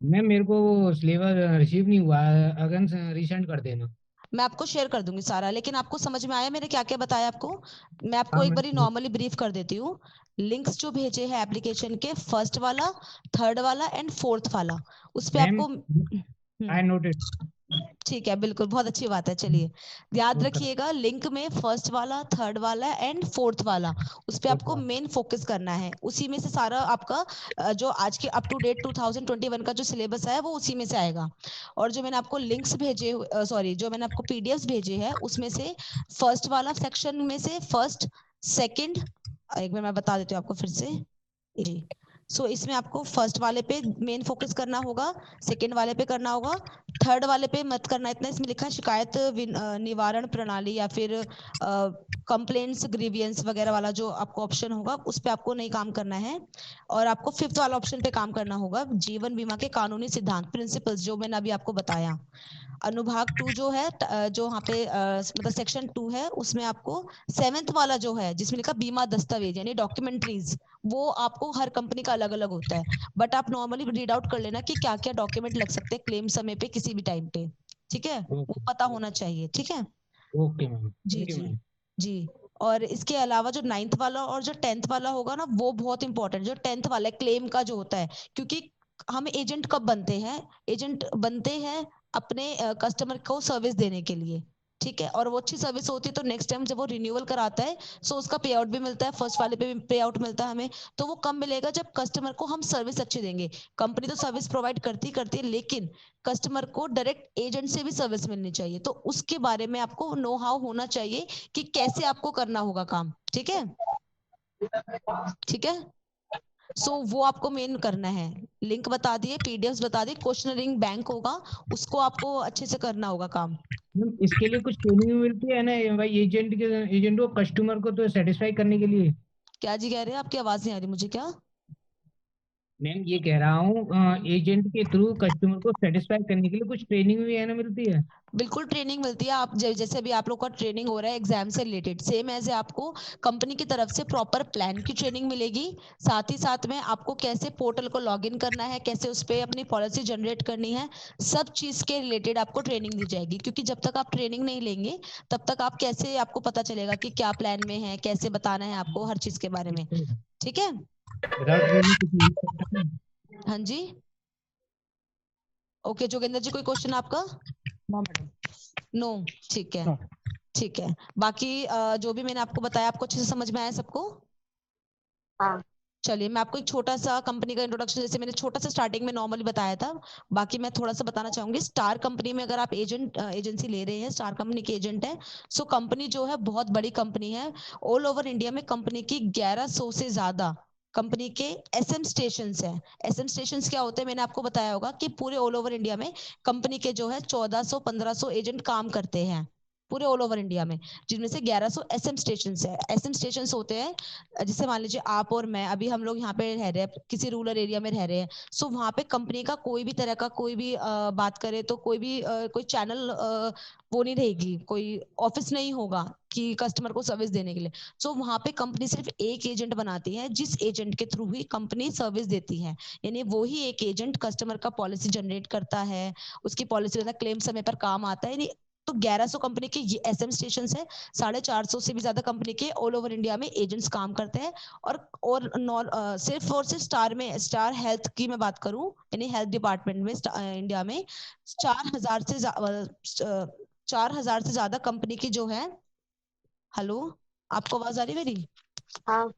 मैम मेरे को सिलेबस रिसीव नहीं हुआ है, अगर रीसेंड कर देना। मैं आपको शेयर कर दूंगी सारा, लेकिन आपको समझ में आया मैंने क्या क्या बताया आपको। मैं आपको हाँ एक बारी मैम, नॉर्मली ब्रीफ कर देती हूँ। लिंक्स जो भेजे हैं एप्लीकेशन के, फर्स्ट वाला, थर्ड वाला एंड फोर्थ वाला, उस पे मैम आपको आई नोटेड। ठीक है, बिल्कुल, बहुत अच्छी बात है। चलिए याद रखिएगा, लिंक में फर्स्ट वाला, थर्ड वाला एंड फोर्थ वाला, उस पे आपको मेन फोकस करना है, उसी में से सारा आपका जो आज के अप टू डेट 2021 का जो सिलेबस है वो उसी में से आएगा। और जो मैंने आपको लिंक्स भेजे, सॉरी जो मैंने आपको पीडीएफ्स भेजे हैं उसमें से फर्स्ट वाला सेक्शन में से फर्स्ट, सेकंड, एक बार मैं बता देती हूँ आपको फिर से जी। सो इसमें आपको फर्स्ट वाले पे मेन फोकस करना होगा, सेकंड वाले पे करना होगा, थर्ड वाले पे मत करना इतना, इसमें लिखा है शिकायत निवारण प्रणाली या फिर कंप्लेंट्स ग्रीवियंस वगैरह वाला जो आपको ऑप्शन होगा उस पे आपको नहीं काम करना है। और आपको फिफ्थ वाला ऑप्शन पे काम करना होगा, जीवन बीमा के कानूनी सिद्धांत, प्रिंसिपल्स, जो मैंने अभी आपको बताया। अनुभाग 2 जो है, जो वहाँ पे मतलब सेक्शन 2 है, उसमें आपको सेवेंथ वाला जो है जिसमें लिखा बीमा दस्तावेज यानी डॉक्यूमेंट्रीज, वो आपको हर कंपनी का अलग अलग होता है, बट आप नॉर्मली रीड आउट कर लेना कि क्या क्या डॉक्यूमेंट लग सकते हैं क्लेम समय पे किसी भी टाइम पे, ठीक है, वो पता होना चाहिए, ठीक है। ओके मैम, जी थैंक यू जी मैम। जी। और इसके अलावा जो 9th वाला और जो 10th वाला होगा ना, वो बहुत इंपॉर्टेंट, जो 10th वाला है क्लेम का जो होता है, क्योंकि हम एजेंट कब बनते हैं? एजेंट बनते हैं अपने कस्टमर को सर्विस देने के लिए, ठीक है, और वो अच्छी सर्विस होती है तो नेक्स्ट टाइम जब वो रिन्यूअल कराता है सो उसका पे आउट भी मिलता है, फर्स्ट वाले पे भी पे आउट मिलता है हमें। तो वो कब मिलेगा? जब कस्टमर को हम सर्विस अच्छी देंगे। कंपनी तो सर्विस प्रोवाइड करती है, लेकिन कस्टमर को डायरेक्ट एजेंट से भी सर्विस मिलनी चाहिए, तो उसके बारे में आपको नो हाउ होना चाहिए कि कैसे आपको करना होगा काम, ठीक है? ठीक है, सो वो आपको मेन करना है। लिंक बता दिए, पीडीएफ बता दिए, क्वेश्चनरिंग बैंक होगा, उसको आपको अच्छे से करना होगा काम। मैम इसके लिए कुछ ट्रेनिंग मिलती है ना भाई, एजेंट को कस्टमर को तो सेटिस्फाई करने के लिए? क्या जी कह रहे हैं? आपकी आवाज नहीं आ रही मुझे। क्या? मैम ये कह रहा हूँ एजेंट के थ्रू कस्टमर को सेटिस्फाई करने के लिए कुछ ट्रेनिंग भी है ना, मिलती है? बिल्कुल ट्रेनिंग मिलती है। आप जैसे अभी आप लोग का ट्रेनिंग हो रहा है एग्जाम से रिलेटेड, सेम एज आपको कंपनी की तरफ से प्रॉपर प्लान की ट्रेनिंग मिलेगी। साथ ही साथ में आपको कैसे पोर्टल को लॉगिन करना है, कैसे उस पर अपनी पॉलिसी जनरेट करनी है, सब चीज के रिलेटेड आपको ट्रेनिंग दी जाएगी। क्योंकि जब तक आप ट्रेनिंग नहीं लेंगे तब तक आप कैसे, आपको पता चलेगा कि क्या प्लान में है, कैसे बताना है आपको हर चीज के बारे में, ठीक है? विदाउट ट्रेनिंग कुछ नहीं कर सकते हैं? हाँ जी, ओके। जोगेंद्र जी कोई क्वेश्चन आपका? No madam. नो, ठीक है नो। ठीक है। बाकी जो भी मैंने आपको बताया आपको अच्छे से समझ में आया सबको? हाँ। चलिए मैं आपको एक छोटा सा कंपनी का इंट्रोडक्शन, जैसे मैंने छोटा सा स्टार्टिंग में नॉर्मली बताया था, बाकी मैं थोड़ा सा बताना चाहूंगी। स्टार कंपनी में अगर आप एजेंसी ले रहे हैं, स्टार कंपनी के एजेंट है, सो कंपनी जो है बहुत बड़ी कंपनी है। ऑल ओवर इंडिया में कंपनी की 1100 से ज्यादा कंपनी के एसएम स्टेशन है। एसएम स्टेशन क्या होते हैं मैंने आपको बताया होगा कि पूरे ऑल ओवर इंडिया में कंपनी के जो है 1400-1500 एजेंट काम करते हैं पूरे ऑल ओवर इंडिया में, जिनमें से 1100 एसएम स्टेशन है। एसएम स्टेशन होते हैं, जैसे मान लीजिए आप और मैं अभी हम लोग यहाँ पे रह रहे हैं, किसी रूरल एरिया में रह रहे हैं, सो वहाँ पे कंपनी का कोई भी तरह का कोई भी बात करे तो कोई भी कोई चैनल वो नहीं रहेगी, कोई ऑफिस नहीं होगा कि कस्टमर को सर्विस देने के लिए। सो वहाँ पे कंपनी सिर्फ एक एजेंट बनाती है, जिस एजेंट के थ्रू ही कंपनी सर्विस देती है, यानी वो ही एक एजेंट कस्टमर का पॉलिसी जनरेट करता है, उसकी पॉलिसी क्लेम समय पर काम आता है। यानी तो 1100 कंपनी के ये एसएम स्टेशन है, 450 से भी ज्यादा कंपनी के ऑल ओवर इंडिया में एजेंट्स काम करते हैं। और सिर्फ और सिर्फ स्टार में, स्टार हेल्थ की मैं बात करूं, यानी हेल्थ डिपार्टमेंट में इंडिया में 4000 से 4000 से ज्यादा कंपनी की जो है। हेलो, आपको आवाज आ रही है मेरी? हाँ।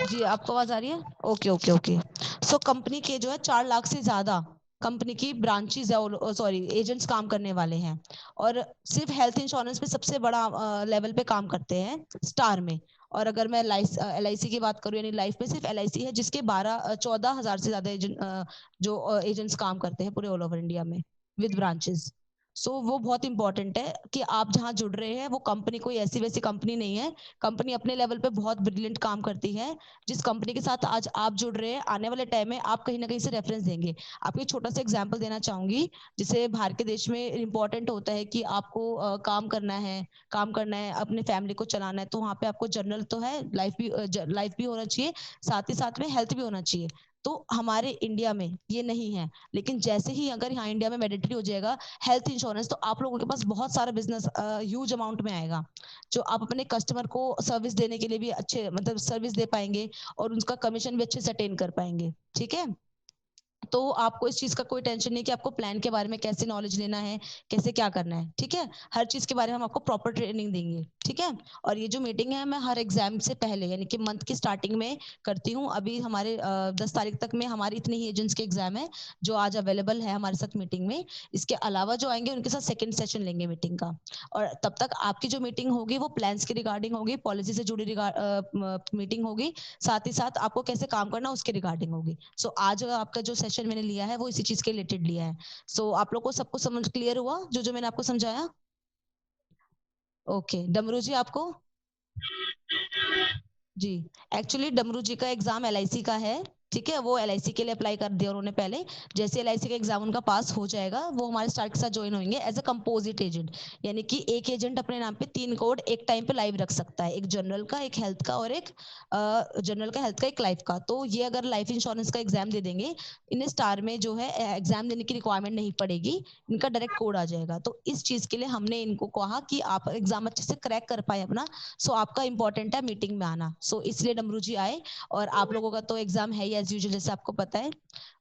जी आपको आवाज आ रही है? Okay okay okay. So company के जो है 4 लाख से ज्यादा कंपनी की ब्रांचेस है, सॉरी एजेंट्स काम करने वाले हैं। और सिर्फ हेल्थ इंश्योरेंस पे सबसे बड़ा लेवल पे काम करते हैं स्टार में। और अगर मैं LIC की बात करूं, यानी लाइफ में सिर्फ LIC है जिसके 14,000 से ज्यादा जो एजेंट्स काम करते हैं पूरे ऑल ओवर इंडिया में विद ब्रांचेस। सो वो बहुत इंपॉर्टेंट है कि आप जहाँ जुड़ रहे हैं वो कंपनी कोई ऐसी वैसी कंपनी नहीं है। कंपनी अपने लेवल पे बहुत ब्रिलियंट काम करती है। जिस कंपनी के साथ आज आप जुड़ रहे हैं, आने वाले टाइम में आप कहीं ना कहीं से रेफरेंस देंगे। आपको एक छोटा सा एग्जांपल देना चाहूंगी। जैसे बाहर के देश में इंपॉर्टेंट होता है कि आपको काम करना है, अपने फैमिली को चलाना है, तो वहाँ पे आपको जनरल तो है, लाइफ भी होना चाहिए, साथ ही साथ में हेल्थ भी होना चाहिए। तो हमारे इंडिया में ये नहीं है, लेकिन जैसे ही अगर यहाँ इंडिया में मैंडेटरी हो जाएगा हेल्थ इंश्योरेंस, तो आप लोगों के पास बहुत सारा बिजनेस ह्यूज अमाउंट में आएगा, जो आप अपने कस्टमर को सर्विस देने के लिए भी अच्छे, मतलब सर्विस दे पाएंगे और उनका कमीशन भी अच्छे से अटेन कर पाएंगे, ठीक है? तो आपको इस चीज का कोई टेंशन नहीं कि आपको प्लान के बारे में कैसे नॉलेज लेना है, कैसे क्या करना है, ठीक है? हर चीज के बारे में हम आपको प्रॉपर ट्रेनिंग देंगे, ठीक है? और ये जो मीटिंग है मैं हर एग्जाम से पहले, यानी कि मंथ की स्टार्टिंग में करती हूँ। अभी हमारे 10 तारीख तक में हमारी इतनी ही एजेंट्स के एग्जाम है जो आज अवेलेबल है हमारे साथ मीटिंग में। इसके अलावा जो आएंगे उनके साथ सेकेंड सेशन लेंगे मीटिंग का। और तब तक आपकी जो मीटिंग होगी वो प्लान्स के रिगार्डिंग होगी, पॉलिसी से जुड़ी मीटिंग होगी, साथ ही साथ आपको कैसे काम करना उसके रिगार्डिंग होगी। सो आज आपका जो सेशन मैंने लिया है वो इसी चीज के रिलेटेड लिया है। सो आप लोग को सब कुछ समझ क्लियर हुआ जो मैंने आपको समझाया? ओके, डमरू जी आपको? जी, एक्चुअली डमरू जी का एग्जाम LIC का है, ठीक है, वो LIC के लिए अप्लाई कर दिया उन्होंने पहले। जैसे LIC का एग्जाम उनका पास हो जाएगा वो हमारे स्टार्ट के साथ ज्वाइन होंगे एज अ कंपोजिट एजेंट, यानी कि एक एजेंट अपने नाम पे 3 कोड एक टाइम पे लाइव रख सकता है, एक जनरल का, एक हेल्थ का और एक जनरल का, हेल्थ का, एक लाइफ का। तो ये अगर लाइफ इंश्योरेंस का एग्जाम दे देंगे, इन्हें स्टार में जो है एग्जाम देने की रिक्वायरमेंट नहीं पड़ेगी, इनका डायरेक्ट कोड आ जाएगा। तो इस चीज के लिए हमने इनको कहा कि आप एग्जाम अच्छे से क्रैक कर पाए अपना, सो आपका इंपॉर्टेंट है मीटिंग में आना। सो इसलिए डमरू जी आए, और आप लोगों का तो एग्जाम है ही एज यूजुअल, जैसे आपको पता है।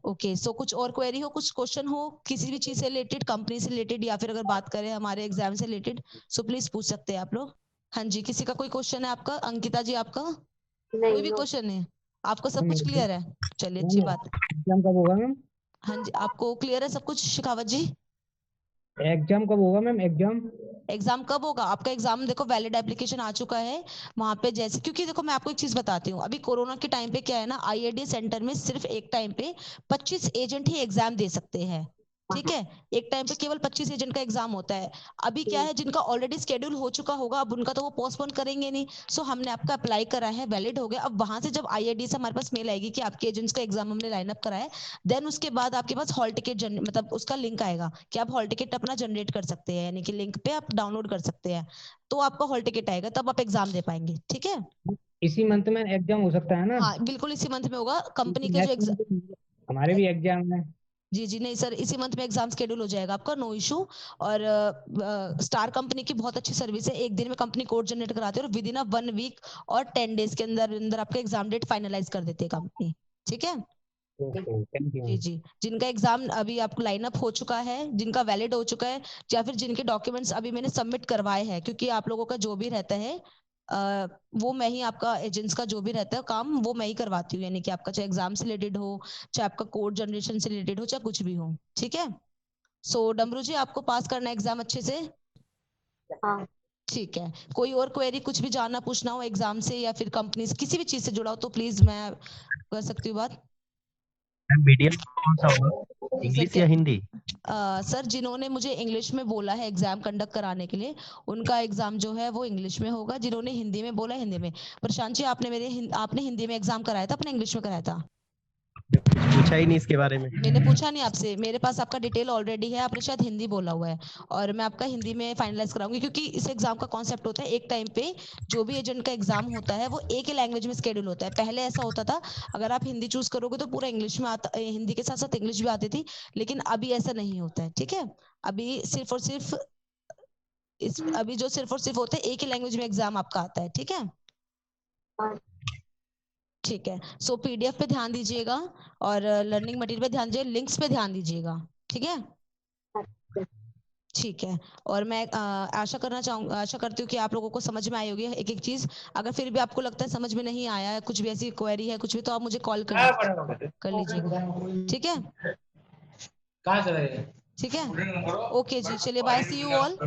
ओके, सो कुछ और क्वेरी हो, कुछ क्वेश्चन हो किसी भी चीज से रिलेटेड, कंपनी से रिलेटेड, या फिर अगर बात करें हमारे एग्जाम से रिलेटेड, सो प्लीज पूछ सकते हैं आप लोग। हाँ जी, किसी का कोई क्वेश्चन है आपका? अंकिता जी आपका कोई नहीं भी नो क्वेश्चन है? आपको सब मैम कुछ क्लियर है? चलिए, अच्छी मैम बात। एग्जाम कब होगा मैम? हाँ जी, आपको क्लियर है सब कुछ शिखावत जी? एग्जाम कब होगा मैम एग्जाम? एग्जाम कब होगा आपका? एग्जाम देखो, वैलिड एप्लीकेशन आ चुका है वहां पे, जैसे क्योंकि देखो मैं आपको एक चीज बताती हूँ, अभी कोरोना के टाइम पे क्या है ना, IID सेंटर में सिर्फ एक टाइम पे 25 एजेंट ही एग्जाम दे सकते हैं। ठीक है, एक टाइम पे केवल 25 एजेंट का एग्जाम होता है। अभी क्या है, जिनका ऑलरेडी शेड्यूल हो चुका होगा, अब उनका तो वो पोस्टपोन करेंगे नहीं। सो हमने आपका अप्लाई करा है, वैलिड हो गया। अब वहां से जब IID से हमारे पास मेल आएगी कि आपके एजेंट्स का एग्जाम हमने लाइन अप करा है, देन उसके बाद आपके पास हॉल टिकट मतलब उसका लिंक आएगा कि आप हॉल टिकट अपना जनरेट कर सकते हैं, यानी कि लिंक पे आप डाउनलोड कर सकते हैं, तो आपका हॉल टिकट आएगा, तब आप एग्जाम दे पाएंगे। ठीक है, इसी मंथ में एग्जाम हो सकता है ना? हाँ बिल्कुल इसी मंथ में होगा। कंपनी के जो नेक्स्ट मंथ हमारे भी एग्जाम है। जी जी नहीं सर, इसी मंथ में एग्जाम शेड्यूल हो जाएगा आपका, नो इशू। और स्टार कंपनी की बहुत अच्छी सर्विस है, एक दिन में कंपनी कोड जनरेट कराते हैं और विद इन 1 वीक और 10 डेज के अंदर अंदर आपका एग्जाम डेट फाइनलाइज कर देती है कंपनी। ठीक है ओके, थैंक यू। जी जी, जिनका एग्जाम अभी आपको लाइन अप हो चुका है, जिनका वैलिड हो चुका है, या फिर जिनके डॉक्यूमेंट्स अभी मैंने सबमिट करवाए हैं, क्योंकि आप लोगों का जो भी रहता है वो मैं ही, आपका एजेंट्स का जो भी रहता है काम वो मैं ही करवाती हूँ, यानी कि आपका चाहे एग्जाम से रिलेटेड हो, चाहे आपका कोड जनरेशन से रिलेटेड हो, चाहे कुछ भी हो। ठीक है, सो डमरू जी आपको पास करना है एग्जाम अच्छे से? हाँ ठीक है, कोई और क्वेरी, कुछ भी जानना पूछना हो एग्जाम से या फिर कंपनी से किसी भी चीज से जुड़ा हो तो प्लीज मैं कर सकती हूँ बात। मीडियम कौन सा होगा, सर इंग्लिश क्या या हिंदी? सर जिन्होंने मुझे इंग्लिश में बोला है एग्जाम कंडक्ट कराने के लिए, उनका एग्जाम जो है वो इंग्लिश में होगा। जिन्होंने हिंदी में बोला हिंदी में। प्रशांत जी आपने हिंदी में एग्जाम कराया था, अपने इंग्लिश में कराया था? पूछा ही नहीं इसके बारे में। मैंने पूछा नहीं आपसे, मेरे पास आपका डिटेल ऑलरेडी है, आपने शायद हिंदी बोला हुआ है, और मैं आपका हिंदी में फाइनलाइज कराऊंगी, क्योंकि इस एग्जाम का कॉन्सेप्ट होता है एक टाइम पे जो भी एजेंट का एग्जाम होता है वो एक ही लैंग्वेज में स्केड्यूल होता है। पहले ऐसा होता था, अगर आप हिंदी चूज करोगे तो पूरा इंग्लिश में आता, हिंदी के साथ साथ इंग्लिश भी आती थी, लेकिन अभी ऐसा नहीं होता है। ठीक है, अभी सिर्फ और सिर्फ अभी जो सिर्फ और सिर्फ होता है एक ही लैंग्वेज में एग्जाम आपका आता है। ठीक है हाँ ठीक है, सो PDF पे ध्यान दीजिएगा और लर्निंग मटेरियल पे ध्यान दीजिएगा, लिंक्स पे ध्यान दीजिएगा। ठीक है ठीक है, और मैं आशा करती हूँ कि आप लोगों को समझ में आई होगी एक एक चीज। अगर फिर भी आपको लगता है समझ में नहीं आया है, कुछ भी ऐसी क्वेरी है कुछ भी, तो आप मुझे कॉल कर लीजिएगा। ठीक है कहाँ चले गए? ठीक है, ओके जी, चलिए बाय, सी यू ऑल।